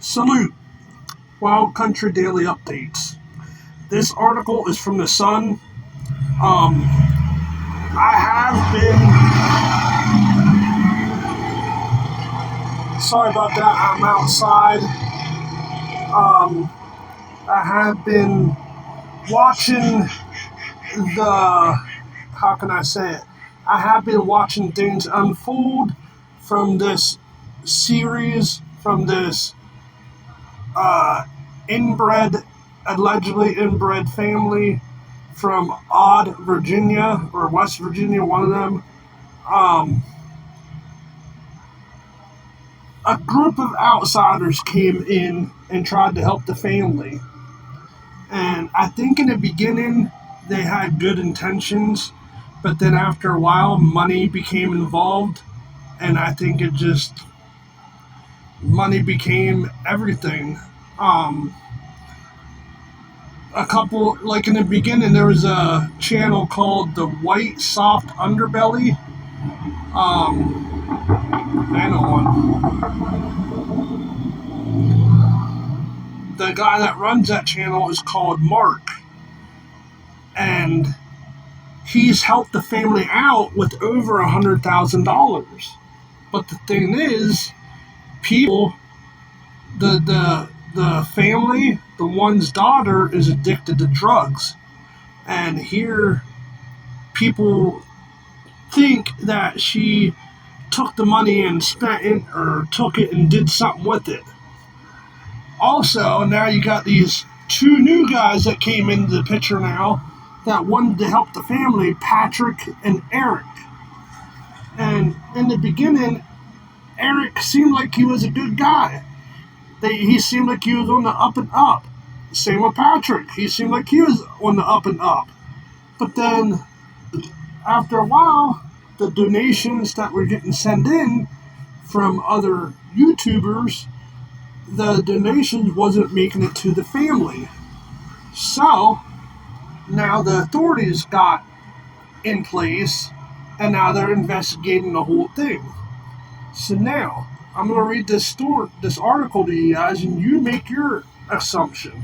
Salute, Wild Country Daily Updates. This article is from the Sun. I have been, sorry about that, I'm outside. I have been watching how can I say it? I have been watching things unfold from this series, from this allegedly inbred family from Odd, Virginia, or West Virginia, one of them. A group of outsiders came in and tried to help the family. And I think in the beginning they had good intentions, but then after a while money became involved, and I think money became everything. A couple, like in the beginning, there was a channel called the White Soft Underbelly. Hang on. The guy that runs that channel is called Mark, and he's helped the family out with over $100,000. But the thing is, people, the family, the one's daughter is addicted to drugs. And here people think that she took the money and spent it, or took it and did something with it. Also, now you got these two new guys that came into the picture now that wanted to help the family, Patrick and Eric. And in the beginning, Eric seemed like he was a good guy. He seemed like he was on the up and up. Same with Patrick. He seemed like he was on the up and up. But then, after a while, the donations that were getting sent in from other YouTubers, the donations wasn't making it to the family. So, now the authorities got in place, and now they're investigating the whole thing. So now, I'm going to read this article to you guys, and you make your assumption.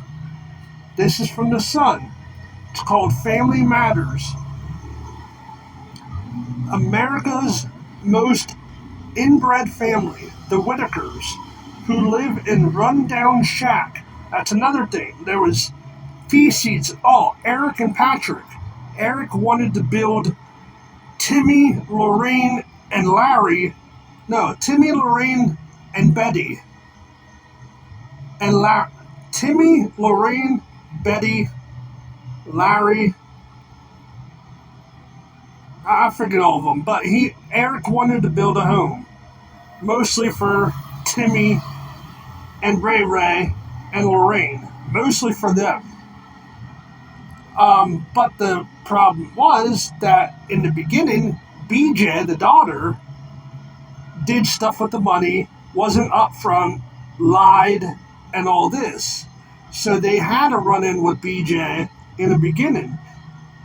This is from the Sun. It's called Family Matters. America's most inbred family, the Whittakers, who live in rundown shack. That's another thing. There was feces. Oh, Eric and Patrick. Eric wanted to build Timmy, Lorraine, and Larry. No, Timmy, Lorraine, and Betty. And Timmy, Lorraine, Betty, Larry. I forget all of them, but Eric wanted to build a home, mostly for Timmy and Ray Ray and Lorraine, mostly for them. But the problem was that in the beginning, BJ, the daughter, did stuff with the money, wasn't upfront, lied, and all this. So they had a run-in with BJ in the beginning.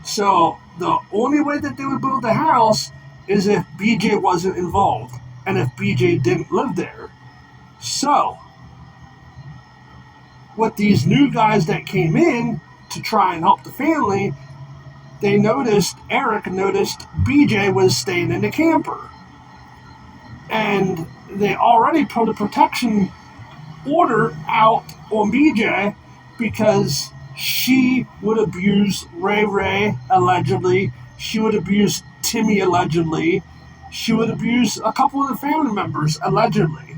So the only way that they would build the house is if BJ wasn't involved, and if BJ didn't live there. So, with these new guys that came in to try and help the family, Eric noticed BJ was staying in the camper. And they already put a protection order out on BJ because she would abuse Ray Ray, allegedly. She would abuse Timmy, allegedly. She would abuse a couple of the family members, allegedly.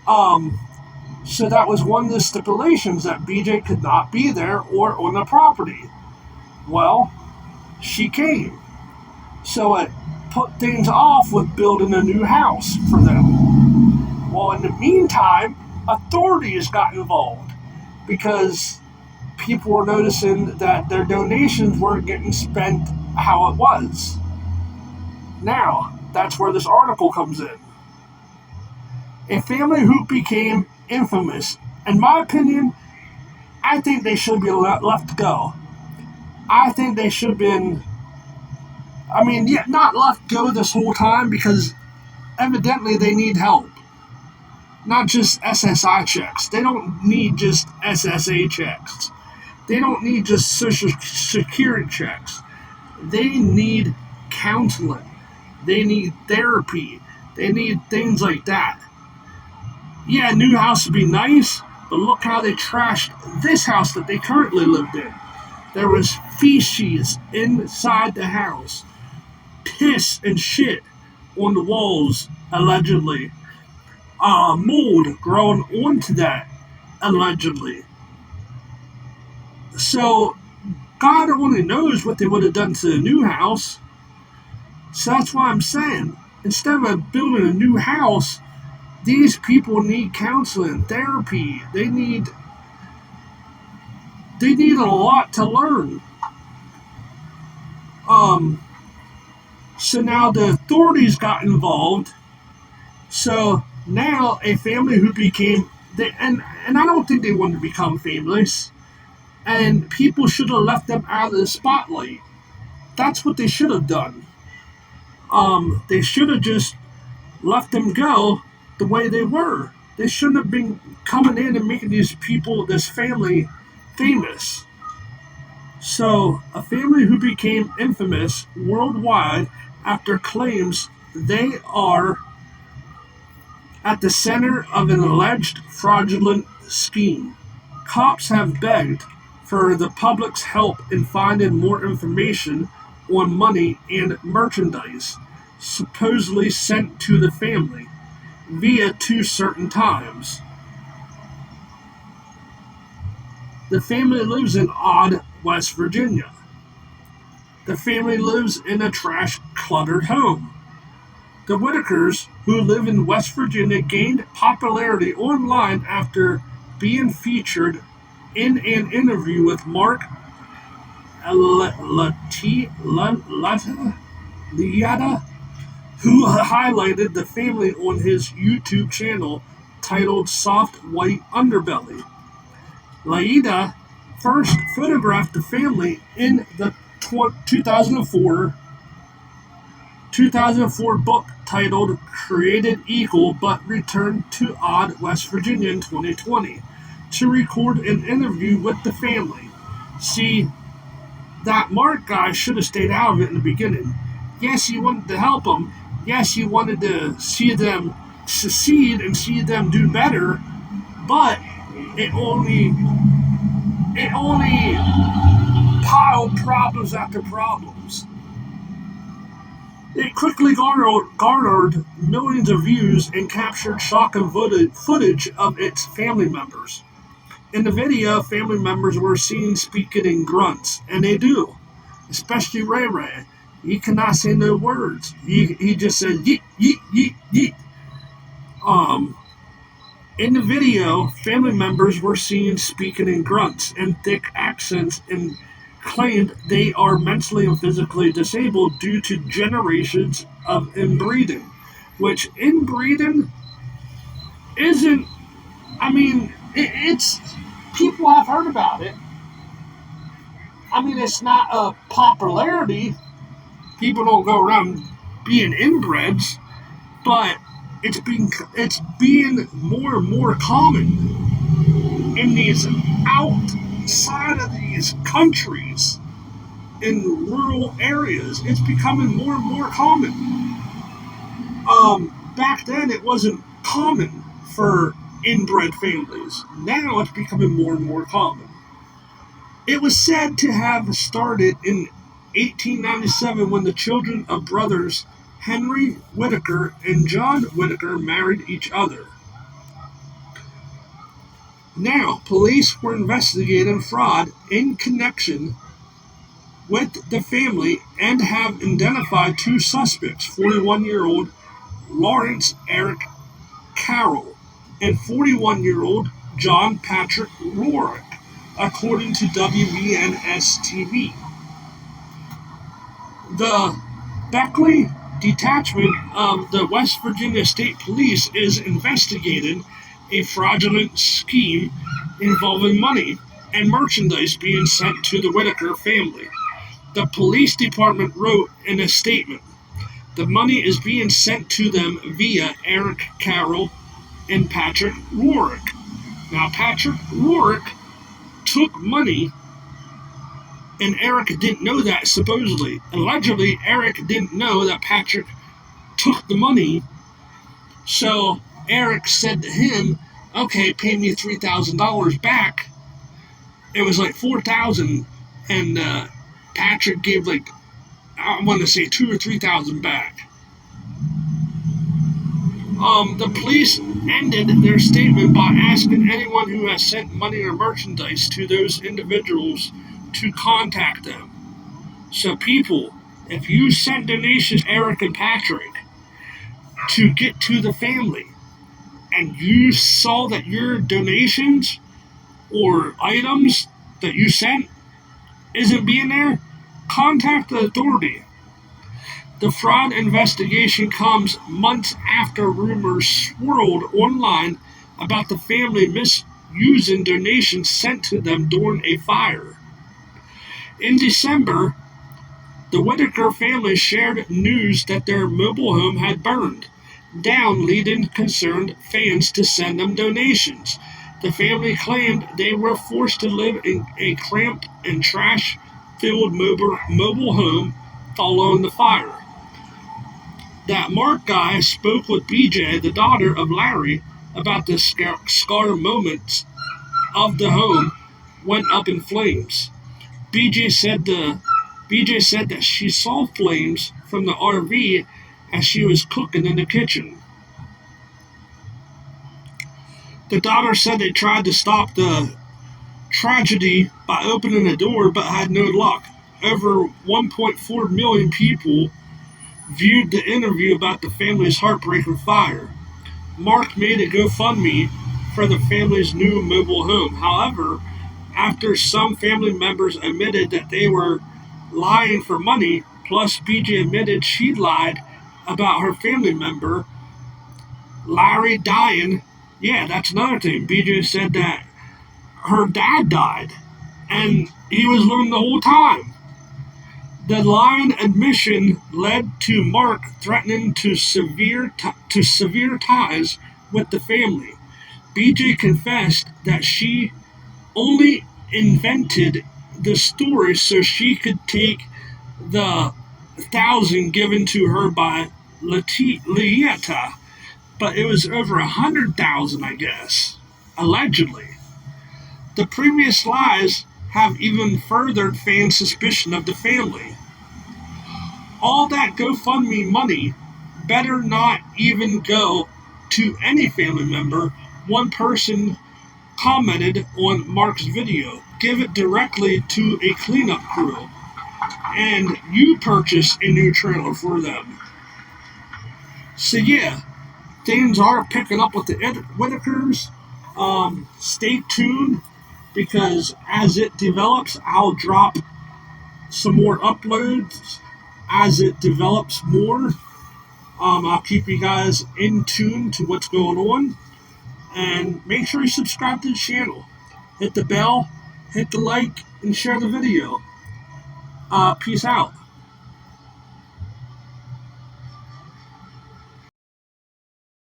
So that was one of the stipulations, that BJ could not be there or on the property. Well, she came. So it put things off with building a new house for them. Well, in the meantime, authorities got involved because people were noticing that their donations weren't getting spent how it was. Now, that's where this article comes in. A family who became infamous. In my opinion, I think they should be left go. I think they should have been, not left go this whole time, because evidently they need help. not just SSI checks. They don't need just SSA checks. They don't need just Social Security checks. They need counseling. They need therapy. They need things like that. Yeah, a new house would be nice, but look how they trashed this house that they currently lived in. There was feces inside the house, piss and shit on the walls, allegedly. Mold growing onto that, allegedly. So, God only knows what they would have done to the new house. So that's why I'm saying, instead of building a new house, these people need counseling, therapy. They need a lot to learn. So now the authorities got involved. So now a family who became and I don't think they wanted to become famous. And people should have left them out of the spotlight. That's what they should have done. They should have just left them go the way they were. They shouldn't have been coming in and making these people, this family, famous. So, a family who became infamous worldwide after claims they are at the center of an alleged fraudulent scheme. Cops have begged for the public's help in finding more information on money and merchandise supposedly sent to the family via two certain times. The family lives in Odd, West Virginia. The family lives in a trash cluttered home. The Whittakers, who live in West Virginia, gained popularity online after being featured in an interview with Mark Liata, who highlighted the family on his YouTube channel titled Soft White Underbelly. Laida first photographed the family in the 2004 book titled Created Equal but returned to Odd, West Virginia in 2020 to record an interview with the family. See, that Mark guy should have stayed out of it in the beginning. Yes, he wanted to help them. Yes, he wanted to see them succeed and see them do better, but it only piled problems after problems. It quickly garnered millions of views and captured shocking footage of its family members. In the video, family members were seen speaking in grunts, and they do, especially Ray Ray. He cannot say no words. He just said yeet, yeet, yeet, yeet. In the video, family members were seen speaking in grunts and thick accents and claimed they are mentally and physically disabled due to generations of inbreeding. Which inbreeding isn't, I mean, it's, people have heard about it. I mean, it's not a popularity. People don't go around being inbreds, but it's being more and more common in these outside of these countries, in rural areas. It's becoming more and more common. Back then, it wasn't common for inbred families. Now it's becoming more and more common. It was said to have started in 1897 when the children of brothers Henry Whittaker and John Whittaker married each other. Now, police were investigating fraud in connection with the family and have identified two suspects, 41-year-old Lawrence Eric Carroll and 41-year-old John Patrick Rourke, according to WVNS-TV. The Beckley Detachment of the West Virginia State Police is investigating a fraudulent scheme involving money and merchandise being sent to the Whittaker family. The police department wrote in a statement, "The money is being sent to them via Eric Carroll, and Patrick Warwick. Now, Patrick Warwick took money, and Eric didn't know that, supposedly. Allegedly, Eric didn't know that Patrick took the money, so Eric said to him, okay, pay me $3,000 back. It was like $4,000, and Patrick gave like, I want to say $2,000 or $3,000 back. The police ended their statement by asking anyone who has sent money or merchandise to those individuals to contact them. So people, if you sent donations, Eric and Patrick, to get to the family, and you saw that your donations or items that you sent isn't being there, contact the authority. The fraud investigation comes months after rumors swirled online about the family misusing donations sent to them during a fire. In December, the Whittaker family shared news that their mobile home had burned down, leading concerned fans to send them donations. The family claimed they were forced to live in a cramped and trash-filled mobile home following the fire. That Mark guy spoke with BJ, the daughter of Larry, about the scar moments of the home went up in flames. BJ said that she saw flames from the RV as she was cooking in the kitchen. The daughter said they tried to stop the tragedy by opening the door but had no luck. Over 1.4 million people viewed the interview about the family's heartbreaking fire. Mark made a GoFundMe for the family's new mobile home. However, after some family members admitted that they were lying for money, plus BJ admitted she'd lied about her family member, Larry, dying. Yeah, that's another thing. BJ said that her dad died, and he was living the whole time. The lying admission led to Mark threatening to severe ties with the family. BJ confessed that she only invented the story so she could take the $1,000 given to her by Lieta, but it was over $100,000, I guess, allegedly. The previous lies have even furthered fans' suspicion of the family. All that GoFundMe money better not even go to any family member. One person commented on Mark's video, give it directly to a cleanup crew, and you purchase a new trailer for them. So yeah, things are picking up with the Whittakers. Stay tuned, because as it develops, I'll drop some more uploads as it develops more. I'll keep you guys in tune to what's going on. And make sure you subscribe to the channel. Hit the bell, hit the like, and share the video. Peace out.